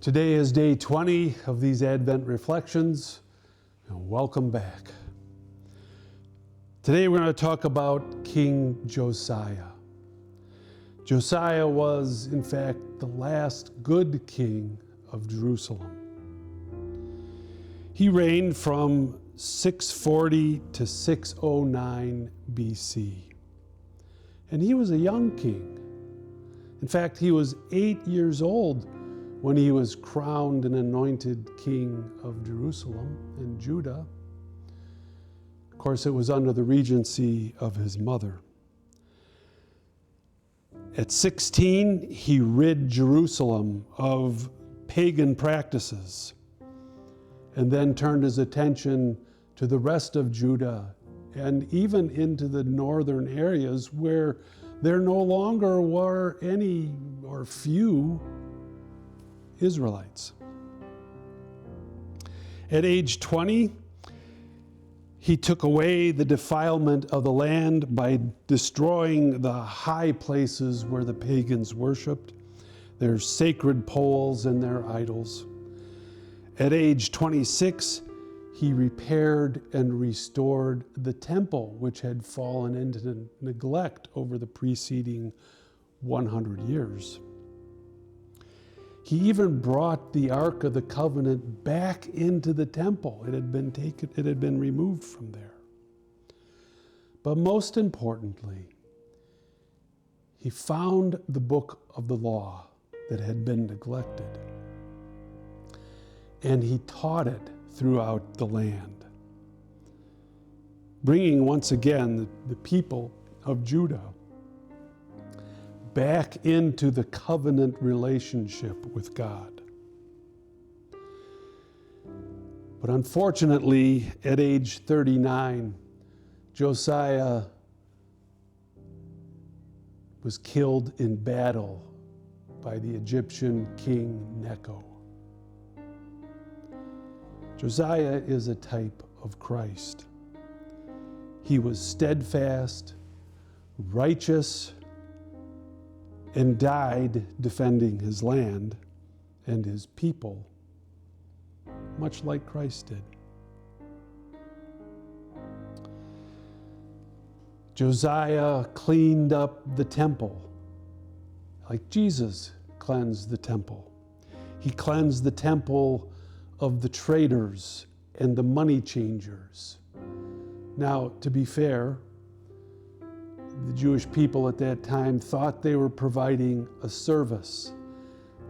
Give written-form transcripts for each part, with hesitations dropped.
Today is day 20 of these Advent reflections, and welcome back. Today we're going to talk about King Josiah. Josiah was, in fact, the last good king of Jerusalem. He reigned from 640 to 609 BC. And he was a young king. In fact, he was 8 years old when he was crowned and anointed king of Jerusalem and Judah. Of course, it was under the regency of his mother. At 16, he rid Jerusalem of pagan practices and then turned his attention to the rest of Judah and even into the northern areas where there no longer were any or few Israelites. At age 20, he took away the defilement of the land by destroying the high places where the pagans worshiped, their sacred poles and their idols. At age 26, he repaired and restored the temple, which had fallen into neglect over the preceding 100 years. He even brought the Ark of the Covenant back into the temple. It had been removed from there. But most importantly, he found the book of the law that had been neglected, and he taught it throughout the land, bringing once again the people of Judah back into the covenant relationship with God. But unfortunately, at age 39, Josiah was killed in battle by the Egyptian king Necho. Josiah is a type of Christ. He was steadfast, righteous, and died defending his land and his people, much like Christ did. Josiah cleaned up the temple like Jesus cleansed the temple. He cleansed the temple of the traders and the money changers. Now, to be fair, the Jewish people at that time thought they were providing a service.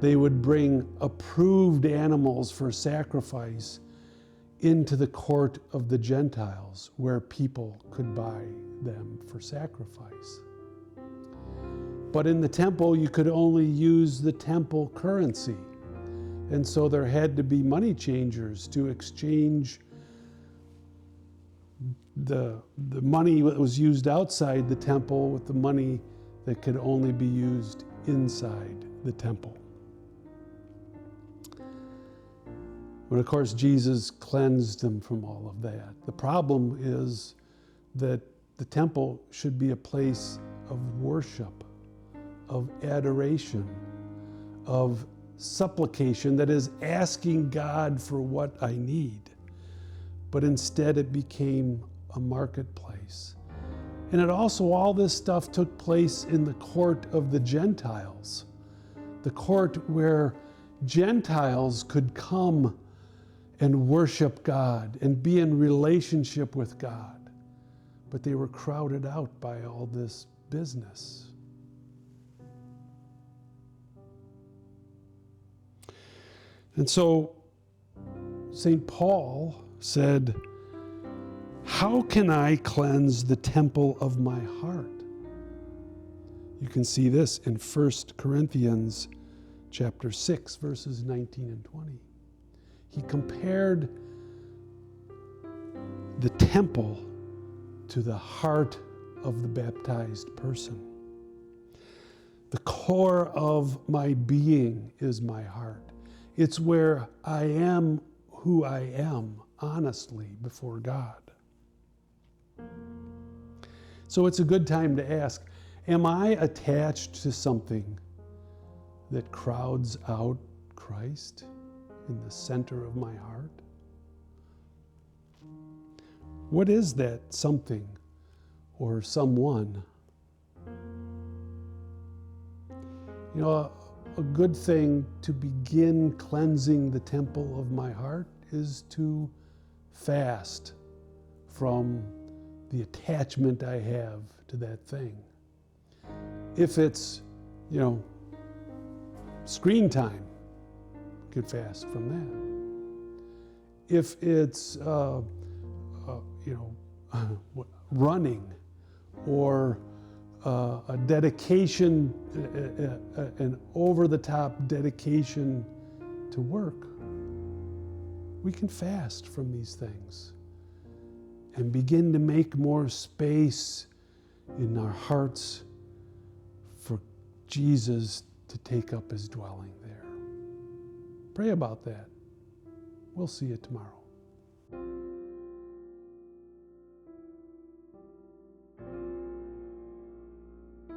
They would bring approved animals for sacrifice into the court of the Gentiles, where people could buy them for sacrifice. But in the temple, you could only use the temple currency. And so there had to be money changers to exchange the money that was used outside the temple with the money that could only be used inside the temple. But of course, Jesus cleansed them from all of that. The problem is that the temple should be a place of worship, of adoration, of supplication, that is, asking God for what I need. But instead it became a marketplace. And it also, all this stuff took place in the court of the Gentiles, the court where Gentiles could come and worship God and be in relationship with God. But they were crowded out by all this business. And so St. Paul said, "How can I cleanse the temple of my heart?" You can see this in 1 Corinthians chapter 6, verses 19 and 20. He compared the temple to the heart of the baptized person. The core of my being is my heart. It's where I am who I am, honestly, before God. So it's a good time to ask, am I attached to something that crowds out Christ in the center of my heart? What is that something or someone? You know, a good thing to begin cleansing the temple of my heart is to fast from the attachment I have to that thing. If it's, screen time, you could fast from that. If it's, running or a dedication, an over-the-top dedication to work, we can fast from these things and begin to make more space in our hearts for Jesus to take up his dwelling there. Pray about that. We'll see you tomorrow.